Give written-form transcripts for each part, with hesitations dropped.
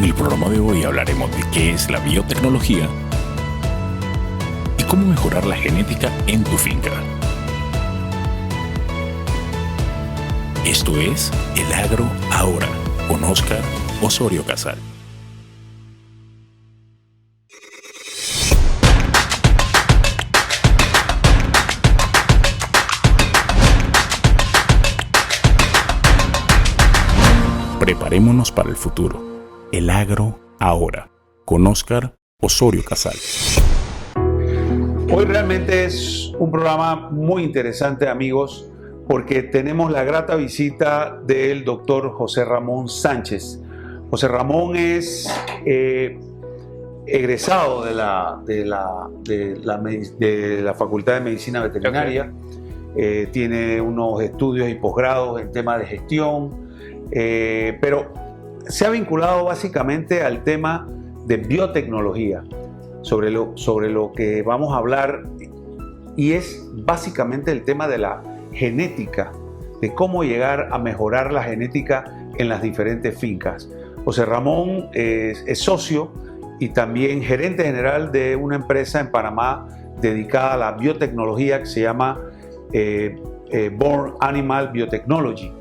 En el programa de hoy hablaremos de qué es la biotecnología y cómo mejorar la genética en tu finca. Esto es El Agro Ahora, con Óscar Osorio Casal. Preparémonos para el futuro. El Agro Ahora, con Óscar Osorio Casal. Hoy realmente es un programa muy interesante, amigos, porque tenemos la grata visita del doctor José Ramón Sánchez. José Ramón es egresado de la Facultad de Medicina Veterinaria. Tiene unos estudios y posgrados en temas de gestión, pero se ha vinculado básicamente al tema de biotecnología, sobre lo que vamos a hablar, y es básicamente el tema de la genética, de cómo llegar a mejorar la genética en las diferentes fincas. José Ramón es socio y también gerente general de una empresa en Panamá dedicada a la biotecnología que se llama Born Animal Biotechnology,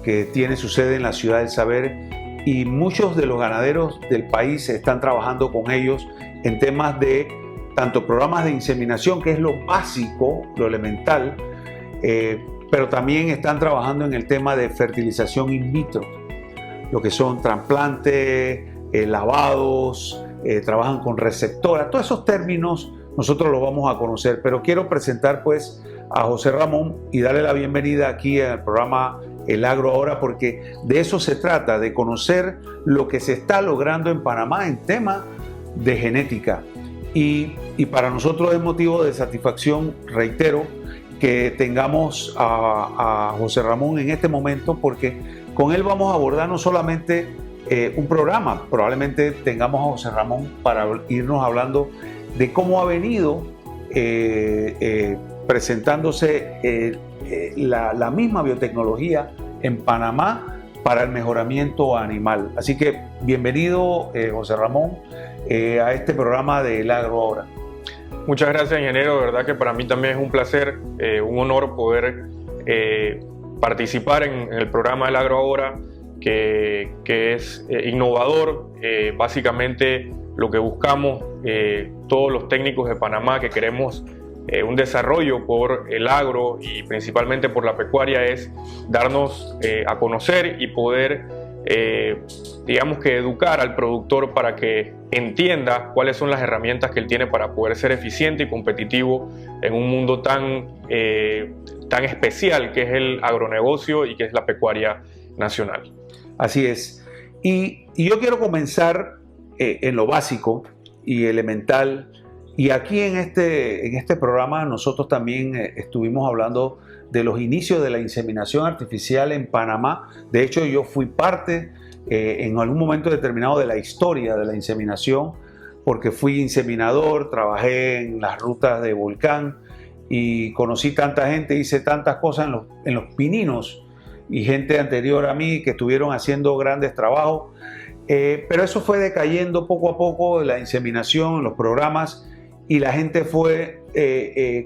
que tiene su sede en la Ciudad del Saber, y muchos de los ganaderos del país están trabajando con ellos en temas de tanto programas de inseminación, que es lo básico, lo elemental, pero también están trabajando en el tema de fertilización in vitro, lo que son trasplantes, lavados, trabajan con receptoras. Todos esos términos nosotros los vamos a conocer, pero quiero presentar pues a José Ramón y darle la bienvenida aquí al programa El Agro Ahora, porque de eso se trata, de conocer lo que se está logrando en Panamá en tema de genética. Y para nosotros es motivo de satisfacción, reitero, que tengamos a José Ramón en este momento, porque con él vamos a abordar no solamente un programa, probablemente tengamos a José Ramón para irnos hablando de cómo ha venido presentándose la misma biotecnología en Panamá para el mejoramiento animal. Así que bienvenido, José Ramón, a este programa de El Agro Ahora. Muchas gracias, ingeniero. De verdad que para mí también es un placer, un honor poder participar en el programa El Agro Ahora, que es innovador. Básicamente lo que buscamos todos los técnicos de Panamá que queremos un desarrollo por el agro y principalmente por la pecuaria es darnos a conocer y poder, digamos que educar al productor para que entienda cuáles son las herramientas que él tiene para poder ser eficiente y competitivo en un mundo tan especial que es el agronegocio y que es la pecuaria nacional. Así es. Y yo quiero comenzar en lo básico y elemental. Y aquí en este programa nosotros también estuvimos hablando de los inicios de la inseminación artificial en Panamá. De hecho, yo fui parte en algún momento determinado de la historia de la inseminación, porque fui inseminador, trabajé en las rutas de volcán y conocí tanta gente, hice tantas cosas en los pininos y gente anterior a mí que estuvieron haciendo grandes trabajos. Pero eso fue decayendo poco a poco, la inseminación, los programas, y la gente fue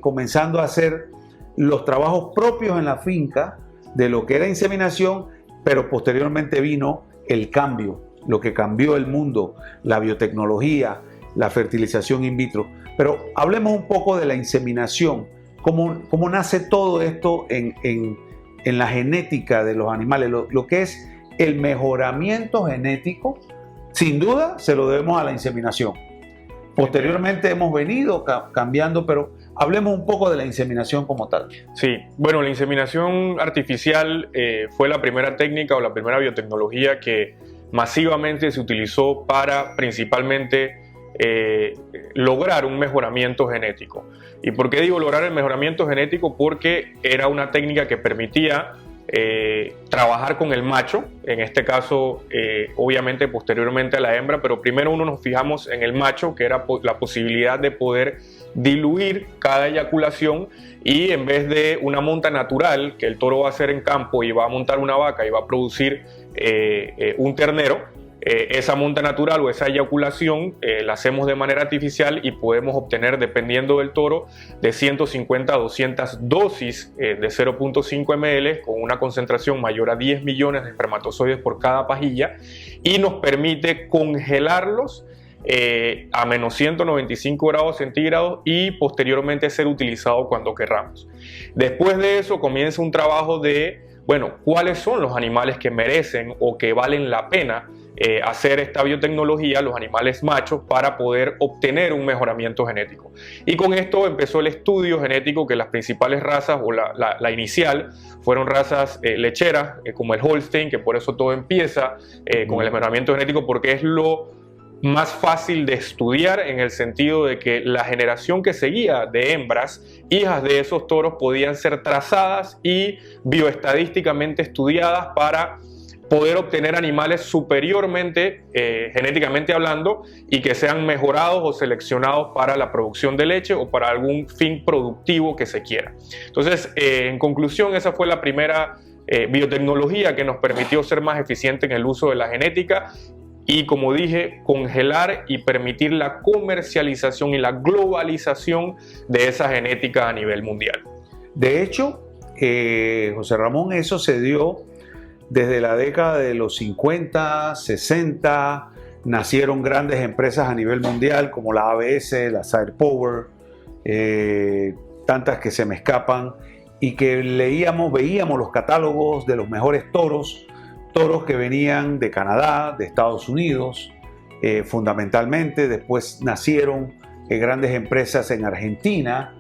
comenzando a hacer los trabajos propios en la finca de lo que era inseminación, pero posteriormente vino el cambio, lo que cambió el mundo, la biotecnología, la fertilización in vitro. Pero hablemos un poco de la inseminación, cómo nace todo esto en la genética de los animales, lo que es el mejoramiento genético. Sin duda se lo debemos a la inseminación. Posteriormente hemos venido cambiando, pero hablemos un poco de la inseminación como tal. Sí, bueno, la inseminación artificial fue la primera técnica o la primera biotecnología que masivamente se utilizó para principalmente lograr un mejoramiento genético. ¿Y por qué digo lograr el mejoramiento genético? Porque era una técnica que permitía trabajar con el macho, en este caso obviamente posteriormente a la hembra, pero primero nos fijamos en el macho, que era la posibilidad de poder diluir cada eyaculación, y en vez de una monta natural que el toro va a hacer en campo y va a montar una vaca y va a producir un ternero, esa monta natural o esa eyaculación la hacemos de manera artificial y podemos obtener, dependiendo del toro, de 150 a 200 dosis de 0.5 ml con una concentración mayor a 10 millones de espermatozoides por cada pajilla, y nos permite congelarlos a menos 195 grados centígrados y posteriormente ser utilizado cuando querramos. Después de eso comienza un trabajo de, bueno, ¿cuáles son los animales que merecen o que valen la pena hacer esta biotecnología, los animales machos, para poder obtener un mejoramiento genético? Y con esto empezó el estudio genético, que las principales razas, o la inicial, fueron razas lecheras, como el Holstein, que por eso todo empieza con el mejoramiento genético, porque es lo más fácil de estudiar, en el sentido de que la generación que seguía de hembras, hijas de esos toros, podían ser trazadas y bioestadísticamente estudiadas para poder obtener animales superiormente, genéticamente hablando, y que sean mejorados o seleccionados para la producción de leche o para algún fin productivo que se quiera. Entonces, en conclusión, esa fue la primera biotecnología que nos permitió ser más eficientes en el uso de la genética y, como dije, congelar y permitir la comercialización y la globalización de esa genética a nivel mundial. De hecho, José Ramón, eso se dio desde la década de los 50, 60, nacieron grandes empresas a nivel mundial como la ABS, la Sire Power, tantas que se me escapan, y que veíamos los catálogos de los mejores toros que venían de Canadá, de Estados Unidos, fundamentalmente. Después nacieron grandes empresas en Argentina,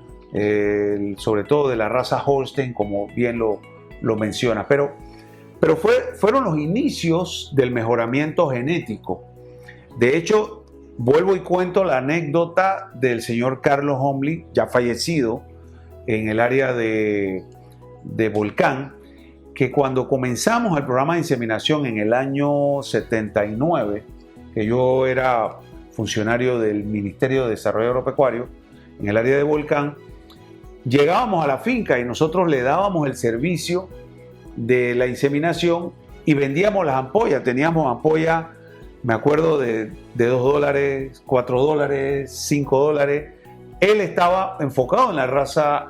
sobre todo de la raza Holstein, como bien lo menciona. Pero fueron los inicios del mejoramiento genético. De hecho, vuelvo y cuento la anécdota del señor Carlos Homley, ya fallecido, en el área de Volcán, que cuando comenzamos el programa de inseminación en el año 79, que yo era funcionario del Ministerio de Desarrollo Agropecuario, en el área de Volcán, llegábamos a la finca y nosotros le dábamos el servicio de la inseminación y vendíamos las ampollas. Teníamos ampollas, me acuerdo, de $2, $4, $5. Él estaba enfocado en la raza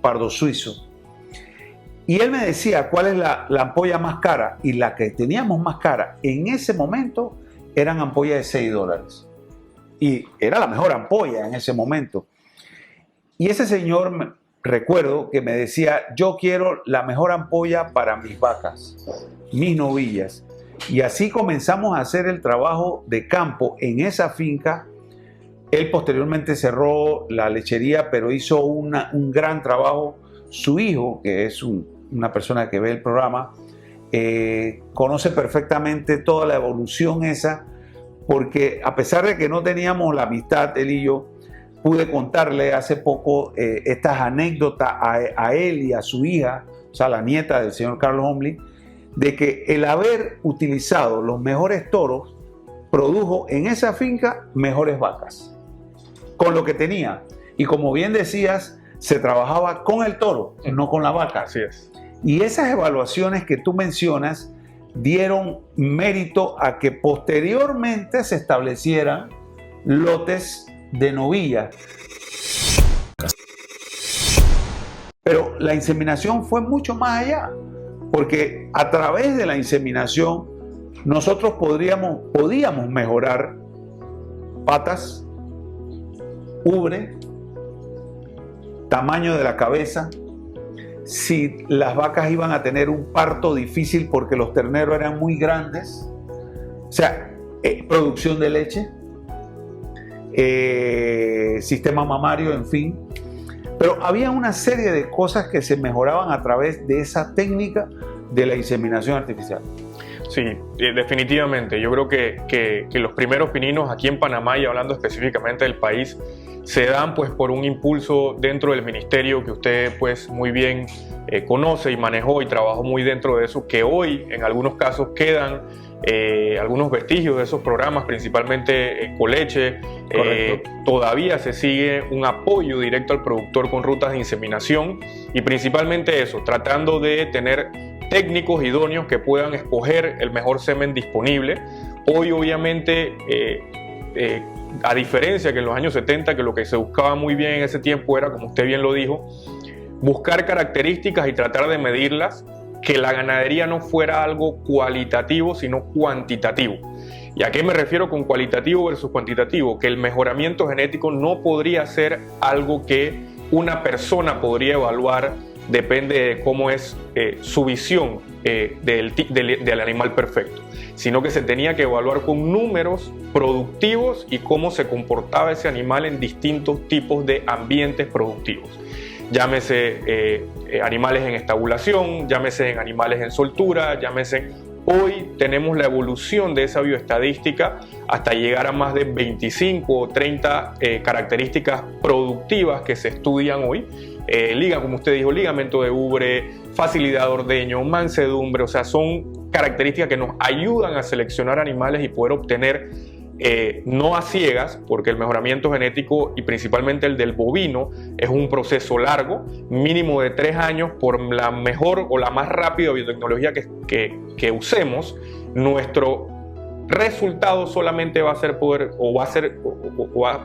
pardo suizo. Y él me decía cuál es la ampolla más cara, y la que teníamos más cara en ese momento eran ampollas de $6. Y era la mejor ampolla en ese momento. Y ese señor, recuerdo que me decía: yo quiero la mejor ampolla para mis vacas, mis novillas. Y así comenzamos a hacer el trabajo de campo en esa finca. Él posteriormente cerró la lechería, pero hizo un gran trabajo. Su hijo, que es una persona que ve el programa, conoce perfectamente toda la evolución esa, porque a pesar de que no teníamos la amistad, él y yo, pude contarle hace poco estas anécdotas a él y a su hija, o sea, la nieta del señor Carlos Homley, de que el haber utilizado los mejores toros produjo en esa finca mejores vacas, con lo que tenía. Y como bien decías, se trabajaba con el toro, no con la vaca. Así es. Y esas evaluaciones que tú mencionas dieron mérito a que posteriormente se establecieran lotes de novillas. Pero la inseminación fue mucho más allá, porque a través de la inseminación nosotros podíamos mejorar patas, ubre, tamaño de la cabeza, si las vacas iban a tener un parto difícil porque los terneros eran muy grandes, o sea, producción de leche, sistema mamario, en fin. Pero había una serie de cosas que se mejoraban a través de esa técnica de la inseminación artificial. Sí, definitivamente. Yo creo que los primeros pininos aquí en Panamá, y hablando específicamente del país, se dan pues por un impulso dentro del ministerio que usted pues muy bien conoce y manejó y trabajó muy dentro de eso, que hoy en algunos casos quedan algunos vestigios de esos programas, principalmente Coleche. Todavía se sigue un apoyo directo al productor con rutas de inseminación, y principalmente eso, tratando de tener técnicos idóneos que puedan escoger el mejor semen disponible, Hoy obviamente, a diferencia que en los años 70, que lo que se buscaba muy bien en ese tiempo era, como usted bien lo dijo, buscar características y tratar de medirlas, que la ganadería no fuera algo cualitativo, sino cuantitativo. ¿Y a qué me refiero con cualitativo versus cuantitativo? Que el mejoramiento genético no podría ser algo que una persona podría evaluar, depende de cómo es su visión del animal perfecto, sino que se tenía que evaluar con números productivos y cómo se comportaba ese animal en distintos tipos de ambientes productivos. Llámese animales en estabulación, llámese en animales en soltura, llámese... Hoy tenemos la evolución de esa bioestadística hasta llegar a más de 25 o 30 características productivas que se estudian hoy. Como usted dijo, ligamento de ubre, facilidad de ordeño, mansedumbre, o sea, son características que nos ayudan a seleccionar animales y poder obtener, no a ciegas, porque el mejoramiento genético y principalmente el del bovino es un proceso largo, mínimo de 3 años, por la mejor o la más rápida biotecnología que usemos. Nuestro resultado solamente va a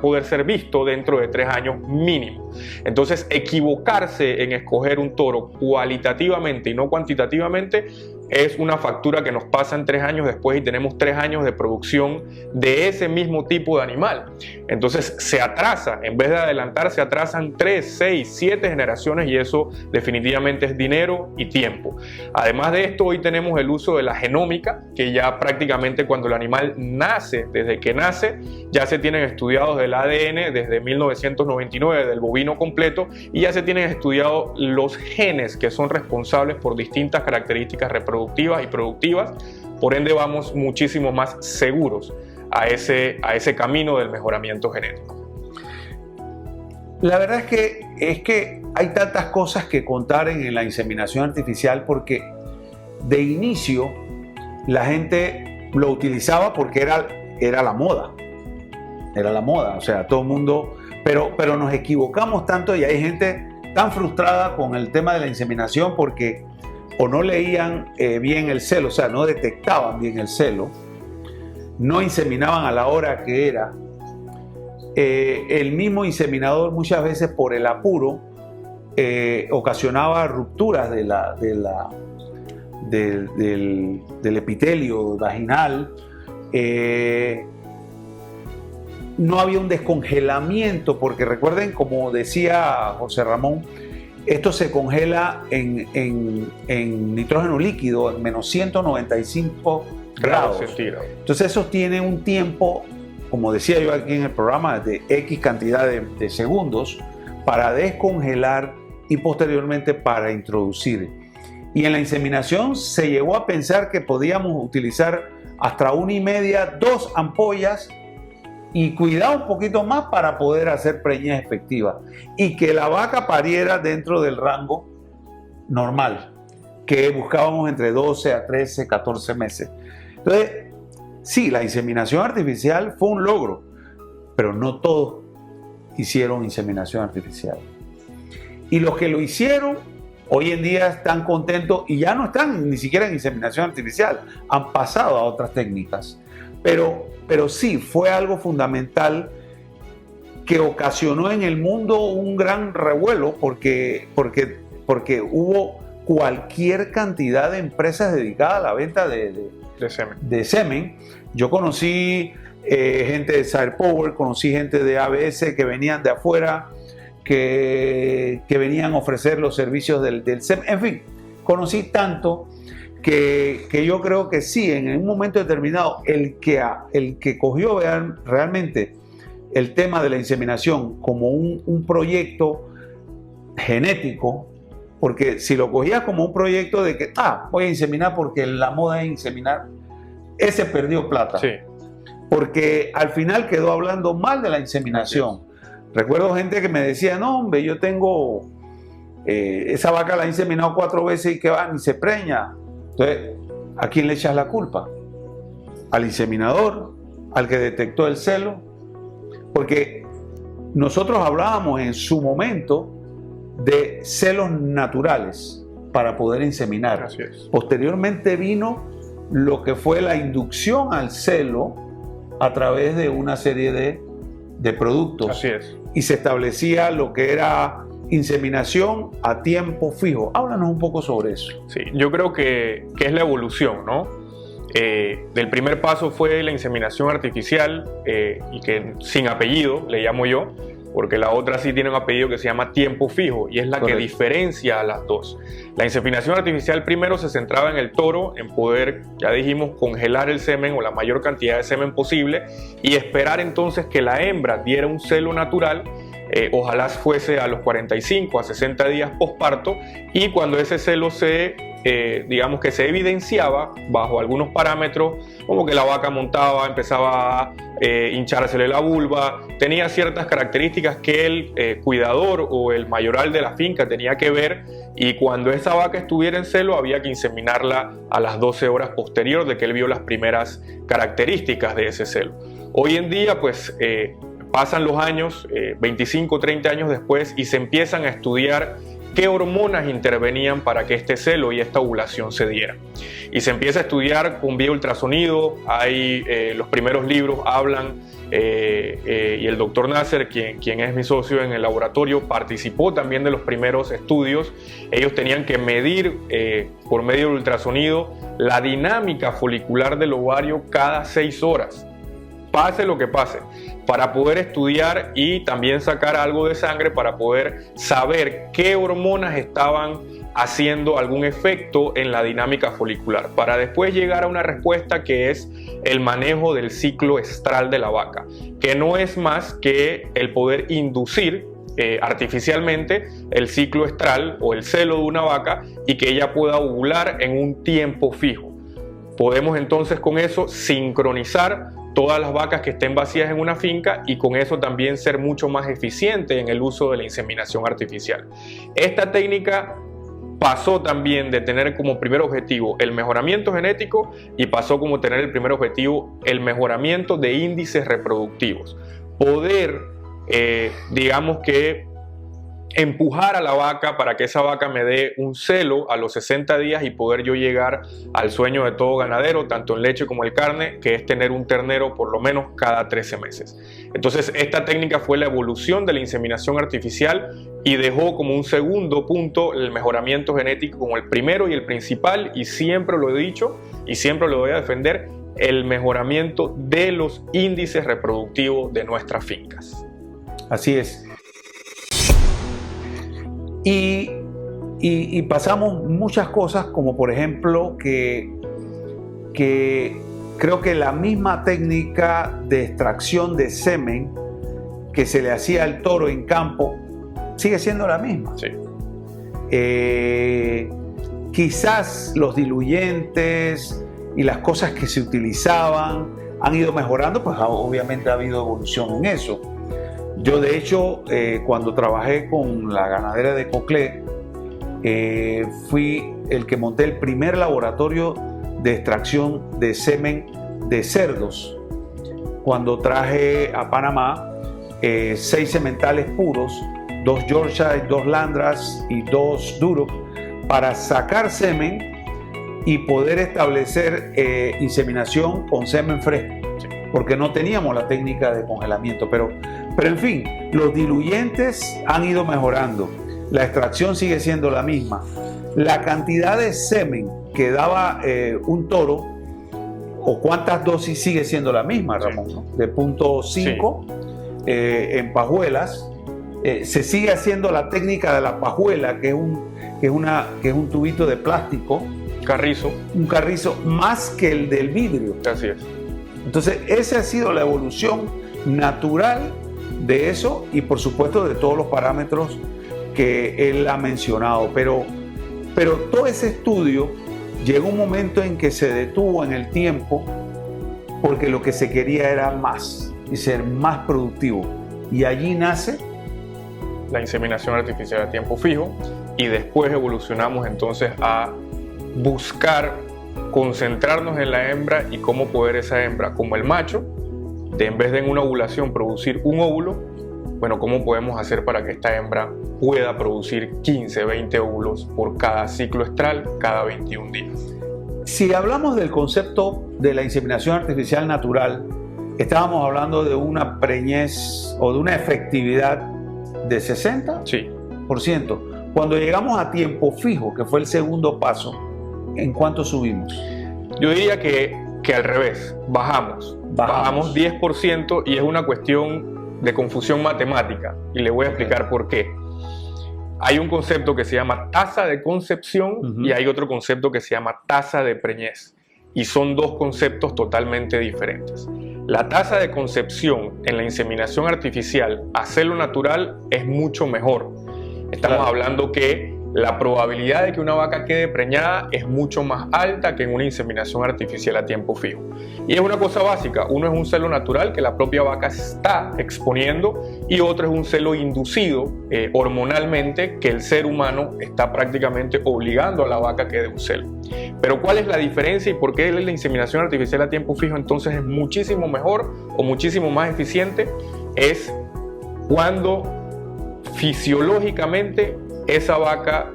poder ser visto dentro de 3 años mínimo. Entonces, equivocarse en escoger un toro cualitativamente y no cuantitativamente es una factura que nos pasan 3 años después y tenemos 3 años de producción de ese mismo tipo de animal. Entonces se atrasa, en vez de adelantar, se atrasan 3, 6, 7 generaciones y eso definitivamente es dinero y tiempo. Además de esto, hoy tenemos el uso de la genómica, que ya prácticamente cuando el animal nace, desde que nace, ya se tienen estudiados del ADN desde 1999 del bovino completo y ya se tienen estudiados los genes que son responsables por distintas características reproductivas y productivas, por ende vamos muchísimo más seguros a ese camino del mejoramiento genético. La verdad es que hay tantas cosas que contar en la inseminación artificial, porque de inicio la gente lo utilizaba porque era la moda, o sea, todo el mundo, pero nos equivocamos tanto y hay gente tan frustrada con el tema de la inseminación porque o no leían bien el celo, o sea, no detectaban bien el celo, no inseminaban a la hora que era. El mismo inseminador muchas veces por el apuro ocasionaba rupturas del epitelio vaginal. No había un descongelamiento, porque recuerden, como decía José Ramón, esto se congela en nitrógeno líquido en menos 195 grados centígrados. Entonces eso tiene un tiempo, como decía yo aquí en el programa, de X cantidad de segundos para descongelar y posteriormente para introducir. Y en la inseminación se llegó a pensar que podíamos utilizar hasta 1,5, 2 ampollas y cuidar un poquito más para poder hacer preñez efectiva y que la vaca pariera dentro del rango normal que buscábamos entre 12 a 13, 14 meses. Entonces, sí, la inseminación artificial fue un logro, pero no todos hicieron inseminación artificial. Y los que lo hicieron, hoy en día están contentos y ya no están ni siquiera en inseminación artificial, han pasado a otras técnicas. Pero sí, fue algo fundamental que ocasionó en el mundo un gran revuelo porque hubo cualquier cantidad de empresas dedicadas a la venta de semen. Yo conocí gente de Sire Power, conocí gente de ABS que venían de afuera, que venían a ofrecer los servicios del semen. En fin, conocí tanto que yo creo que sí, en un momento determinado, el que cogió realmente el tema de la inseminación como un proyecto genético, porque si lo cogía como un proyecto de que voy a inseminar porque la moda es inseminar, ese perdió plata. Sí. Porque al final quedó hablando mal de la inseminación. Recuerdo gente que me decía, no hombre, yo tengo esa vaca la he inseminado 4 veces y que va, ni se preña. Entonces, ¿a quién le echas la culpa? ¿Al inseminador? ¿Al que detectó el celo? Porque nosotros hablábamos en su momento de celos naturales para poder inseminar. Posteriormente vino lo que fue la inducción al celo a través de una serie de productos. Así es. Y se establecía lo que era inseminación a tiempo fijo. Háblanos un poco sobre eso. Sí, yo creo que es la evolución, ¿no? Del primer paso fue la inseminación artificial y que sin apellido, le llamo yo, porque la otra sí tiene un apellido que se llama tiempo fijo y es la Correcto. que diferencia a las dos. La inseminación artificial primero se centraba en el toro, en poder, ya dijimos, congelar el semen o la mayor cantidad de semen posible y esperar entonces que la hembra diera un celo natural, ojalá fuese a los 45 a 60 días posparto, y cuando ese celo digamos que se evidenciaba bajo algunos parámetros, como que la vaca montaba, empezaba a hinchársele la vulva, tenía ciertas características que el cuidador o el mayoral de la finca tenía que ver, y cuando esa vaca estuviera en celo había que inseminarla a las 12 horas posterior de que él vio las primeras características de ese celo. Hoy en día pues pasan los años, 25, 30 años después, y se empiezan a estudiar qué hormonas intervenían para que este celo y esta ovulación se diera. Y se empieza a estudiar con vía ultrasonido. Hay los primeros libros hablan, y el doctor Nasser, quien es mi socio en el laboratorio, participó también de los primeros estudios. Ellos tenían que medir por medio del ultrasonido la dinámica folicular del ovario cada 6 horas. Pase lo que pase, para poder estudiar y también sacar algo de sangre para poder saber qué hormonas estaban haciendo algún efecto en la dinámica folicular, para después llegar a una respuesta que es el manejo del ciclo estral de la vaca, que no es más que el poder inducir artificialmente el ciclo estral o el celo de una vaca y que ella pueda ovular en un tiempo fijo. Podemos entonces con eso sincronizar todas las vacas que estén vacías en una finca y con eso también ser mucho más eficiente en el uso de la inseminación artificial. Esta técnica pasó también de tener como primer objetivo el mejoramiento genético y pasó como tener el primer objetivo el mejoramiento de índices reproductivos. Poder, digamos que empujar a la vaca para que esa vaca me dé un celo a los 60 días y poder yo llegar al sueño de todo ganadero, tanto en leche como en carne, que es tener un ternero por lo menos cada 13 meses. Entonces esta técnica fue la evolución de la inseminación artificial y dejó como un segundo punto el mejoramiento genético como el primero y el principal, y siempre lo he dicho y siempre lo voy a defender, el mejoramiento de los índices reproductivos de nuestras fincas. Así es. Y pasamos muchas cosas, como por ejemplo que creo que la misma técnica de extracción de semen que se le hacía al toro en campo sigue siendo la misma. Sí. Quizás los diluyentes y las cosas que se utilizaban han ido mejorando, pues obviamente ha habido evolución en eso. Yo de hecho, cuando trabajé con la ganadera de Coclé, fui el que monté el primer laboratorio de extracción de semen de cerdos. Cuando traje a Panamá 6 sementales puros, 2 Yorkshire, 2 Landras y 2 Duroc, para sacar semen y poder establecer inseminación con semen fresco, porque no teníamos la técnica de congelamiento, pero en fin, los diluyentes han ido mejorando, la extracción sigue siendo la misma, la cantidad de semen que daba un toro o cuántas dosis sigue siendo la misma, Ramón, ¿no? De 0.5 en pajuelas. Se sigue haciendo la técnica de la pajuela, que es un tubito de plástico, Carrizo. un carrizo, más que el del vidrio. Así es. Entonces esa ha sido la evolución natural de eso, y por supuesto de todos los parámetros que él ha mencionado, pero todo ese estudio llegó un momento en que se detuvo en el tiempo, porque lo que se quería era más y ser más productivo, y allí nace la inseminación artificial a tiempo fijo, y después evolucionamos entonces a buscar concentrarnos en la hembra y cómo poder esa hembra, como el macho, en vez de en una ovulación producir un óvulo, bueno, cómo podemos hacer para que esta hembra pueda producir 15, 20 óvulos por cada ciclo estral, cada 21 días. Si hablamos del concepto de la inseminación artificial natural, estábamos hablando de una preñez o de una efectividad de 60%. Sí. Cuando llegamos a tiempo fijo, que fue el segundo paso, ¿en cuánto subimos? Yo diría que al revés, bajamos 10% y es una cuestión de confusión matemática y le voy a explicar por qué. Hay un concepto que se llama tasa de concepción y hay otro concepto que se llama tasa de preñez y son dos conceptos totalmente diferentes. La tasa de concepción en la inseminación artificial a celo natural es mucho mejor. Estamos hablando que la probabilidad de que una vaca quede preñada es mucho más alta que en una inseminación artificial a tiempo fijo. Y es una cosa básica, uno es un celo natural que la propia vaca está exponiendo y otro es un celo inducido hormonalmente que el ser humano está prácticamente obligando a la vaca que dé un celo. Pero ¿cuál es la diferencia y por qué la inseminación artificial a tiempo fijo entonces es muchísimo mejor o muchísimo más eficiente? Es cuando fisiológicamente esa vaca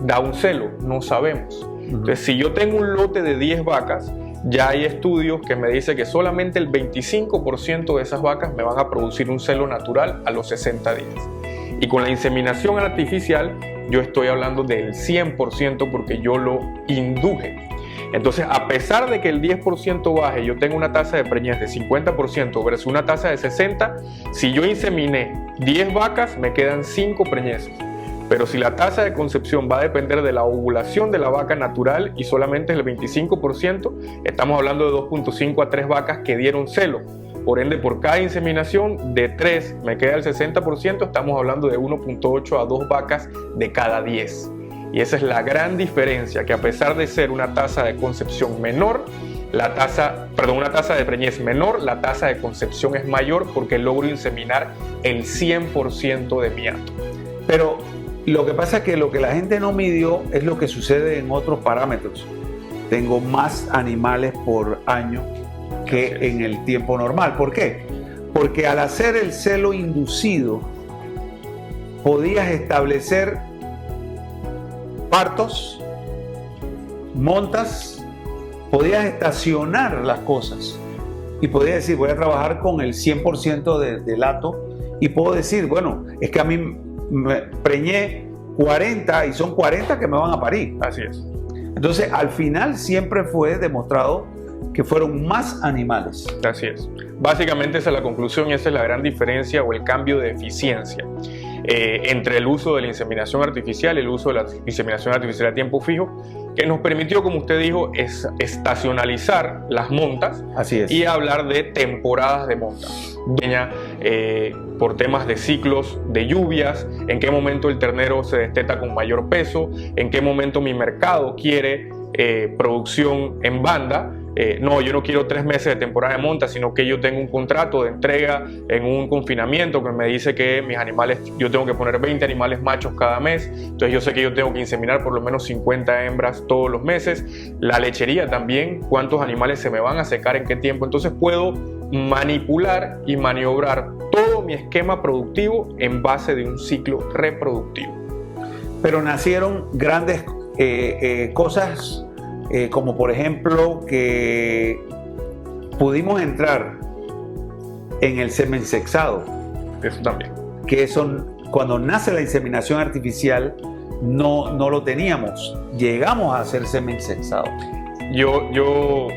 da un celo, no sabemos. Entonces, si yo tengo un lote de 10 vacas, ya hay estudios que me dicen que solamente el 25% de esas vacas me van a producir un celo natural a los 60 días. Y con la inseminación artificial, yo estoy hablando del 100% porque yo lo induje. Entonces, a pesar de que el 10% baje, yo tengo una tasa de preñez de 50% versus una tasa de 60%, si yo inseminé 10 vacas, me quedan 5 preñeces. Pero si la tasa de concepción va a depender de la ovulación de la vaca natural y solamente es el 25%, estamos hablando de 2.5 a 3 vacas que dieron celo. Por ende, por cada inseminación de 3 me queda el 60%, estamos hablando de 1.8 a 2 vacas de cada 10. Y esa es la gran diferencia, que a pesar de ser una tasa de concepción menor, una tasa de preñez menor, la tasa de concepción es mayor porque logro inseminar el 100% de mi hato. Pero lo que pasa es que lo que la gente no midió es lo que sucede en otros parámetros. Tengo más animales por año que en el tiempo normal. ¿Por qué? Porque al hacer el celo inducido, podías establecer partos, montas, podías estacionar las cosas y podías decir, voy a trabajar con el 100% del hato y puedo decir, bueno, es que a mí me preñé 40 y son 40 que me van a parir. Así es. Entonces, al final siempre fue demostrado que fueron más animales. Así es. Básicamente esa es la conclusión y esa es la gran diferencia o el cambio de eficiencia entre el uso de la inseminación artificial y el uso de la inseminación artificial a tiempo fijo, que nos permitió, como usted dijo, estacionalizar las montas. Así es. Y hablar de temporadas de montas. Por temas de ciclos de lluvias, en qué momento el ternero se desteta con mayor peso, en qué momento mi mercado quiere producción en banda. No, yo no quiero 3 meses de temporada de monta, sino que yo tengo un contrato de entrega en un confinamiento que me dice que mis animales, yo tengo que poner 20 animales machos cada mes, entonces yo sé que yo tengo que inseminar por lo menos 50 hembras todos los meses. La lechería también, cuántos animales se me van a secar en qué tiempo, entonces puedo manipular y maniobrar todo mi esquema productivo en base de un ciclo reproductivo. Pero nacieron grandes cosas, como por ejemplo que pudimos entrar en el semen sexado. Eso también. Que eso, cuando nace la inseminación artificial, no lo teníamos. Llegamos a hacer semen sexado. Yo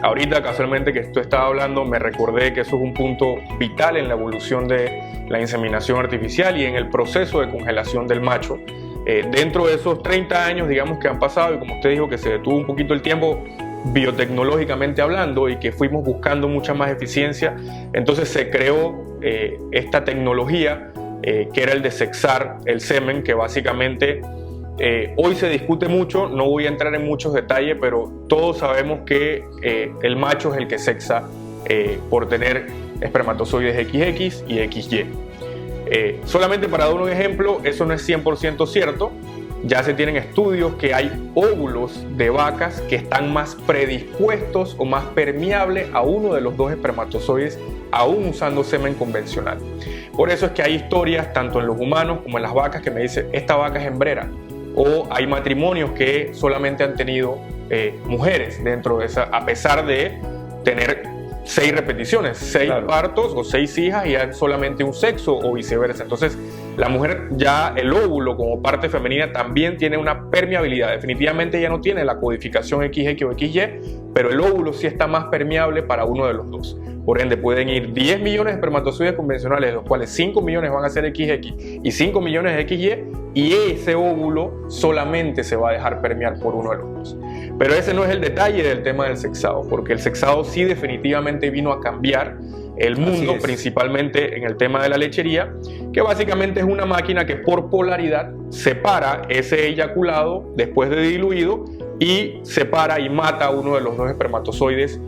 ahorita casualmente que tú estabas hablando me recordé que eso es un punto vital en la evolución de la inseminación artificial y en el proceso de congelación del macho. Dentro de esos 30 años, digamos, que han pasado y como usted dijo que se detuvo un poquito el tiempo biotecnológicamente hablando y que fuimos buscando mucha más eficiencia, entonces se creó esta tecnología que era el de sexar el semen, que básicamente hoy se discute mucho, no voy a entrar en muchos detalles, pero todos sabemos que el macho es el que sexa por tener espermatozoides XX y XY. Solamente para dar un ejemplo, eso no es 100% cierto. Ya se tienen estudios que hay óvulos de vacas que están más predispuestos o más permeables a uno de los dos espermatozoides, aún usando semen convencional. Por eso es que hay historias, tanto en los humanos como en las vacas, que me dicen, esta vaca es hembrera. O hay matrimonios que solamente han tenido mujeres dentro de esa, a pesar de tener 6 repeticiones, 6 claro. partos o 6 hijas y ya solamente un sexo o viceversa. Entonces, la mujer ya, el óvulo como parte femenina también tiene una permeabilidad. Definitivamente ya no tiene la codificación XX o XY, pero el óvulo sí está más permeable para uno de los dos. Por ende, pueden ir 10 millones de espermatozoides convencionales, de los cuales 5 millones van a ser XX y 5 millones de XY, y ese óvulo solamente se va a dejar permear por uno de los dos. Pero ese no es el detalle del tema del sexado, porque el sexado sí definitivamente vino a cambiar el mundo, principalmente en el tema de la lechería, que básicamente es una máquina que por polaridad separa ese eyaculado después de diluido y separa y mata a uno de los dos espermatozoides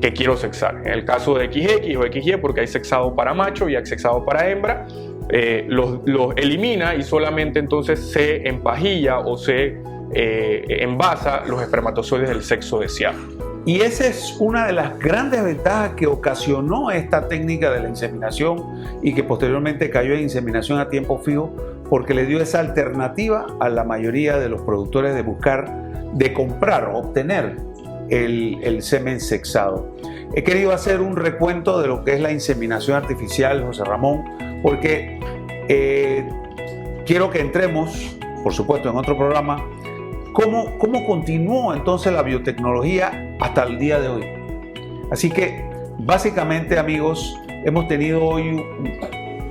que quiero sexar. En el caso de XX o XY, porque hay sexado para macho y hay sexado para hembra, los elimina y solamente entonces se empajilla o se envasa los espermatozoides del sexo deseado. Y esa es una de las grandes ventajas que ocasionó esta técnica de la inseminación y que posteriormente cayó en inseminación a tiempo fijo, porque le dio esa alternativa a la mayoría de los productores de comprar o obtener el semen sexado. He querido hacer un recuento de lo que es la inseminación artificial, José Ramón, porque quiero que entremos, por supuesto, en otro programa, cómo continuó entonces la biotecnología hasta el día de hoy. Así que, básicamente, amigos, hemos tenido hoy un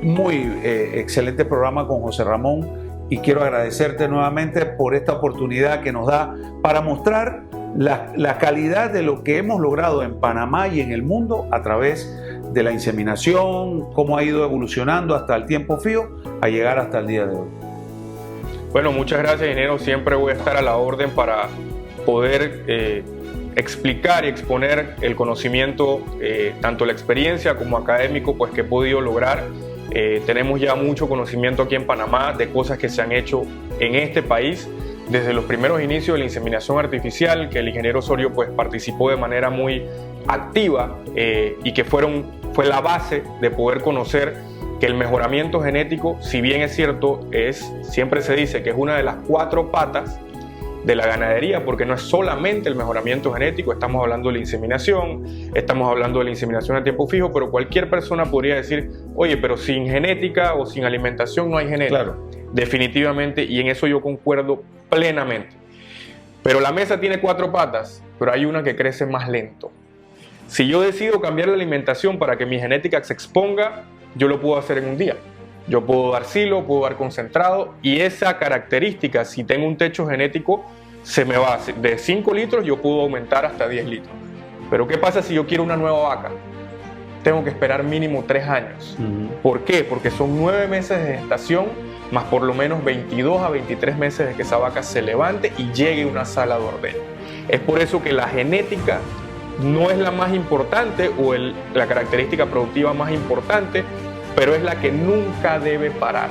muy excelente programa con José Ramón y quiero agradecerte nuevamente por esta oportunidad que nos da para mostrar la calidad de lo que hemos logrado en Panamá y en el mundo a través de la inseminación, cómo ha ido evolucionando hasta el tiempo fijo a llegar hasta el día de hoy. Bueno, muchas gracias, ingeniero. Siempre voy a estar a la orden para poder explicar y exponer el conocimiento, tanto la experiencia como académico, pues que he podido lograr. Tenemos ya mucho conocimiento aquí en Panamá de cosas que se han hecho en este país desde los primeros inicios de la inseminación artificial, que el ingeniero Osorio pues participó de manera muy activa y que fue la base de poder conocer que el mejoramiento genético, si bien es cierto, siempre se dice que es una de las 4 patas de la ganadería, porque no es solamente el mejoramiento genético, estamos hablando de la inseminación, estamos hablando de la inseminación a tiempo fijo, pero cualquier persona podría decir, oye, pero sin genética o sin alimentación no hay genética. Claro. Definitivamente, y en eso yo concuerdo plenamente. Pero la mesa tiene 4 patas, pero hay una que crece más lento. Si yo decido cambiar la alimentación para que mi genética se exponga, yo lo puedo hacer en un día. Yo puedo dar silo, puedo dar concentrado, y esa característica, si tengo un techo genético, se me va de 5 litros, yo puedo aumentar hasta 10 litros. Pero ¿qué pasa si yo quiero una nueva vaca? Tengo que esperar mínimo 3 años. ¿Por qué? Porque son 9 meses de gestación, más por lo menos 22 a 23 meses de que esa vaca se levante y llegue a una sala de ordeño. Es por eso que la genética no es la más importante o la característica productiva más importante, pero es la que nunca debe parar,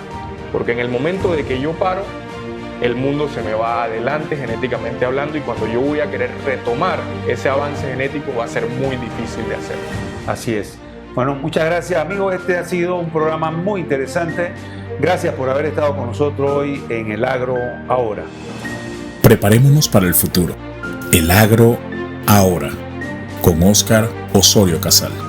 porque en el momento de que yo paro, el mundo se me va adelante genéticamente hablando, y cuando yo voy a querer retomar ese avance genético va a ser muy difícil de hacer. Así es. Bueno, muchas gracias, amigos. Este ha sido un programa muy interesante. Gracias por haber estado con nosotros hoy en El Agro Ahora. Preparémonos para el futuro. El Agro Ahora, con Óscar Osorio Casal.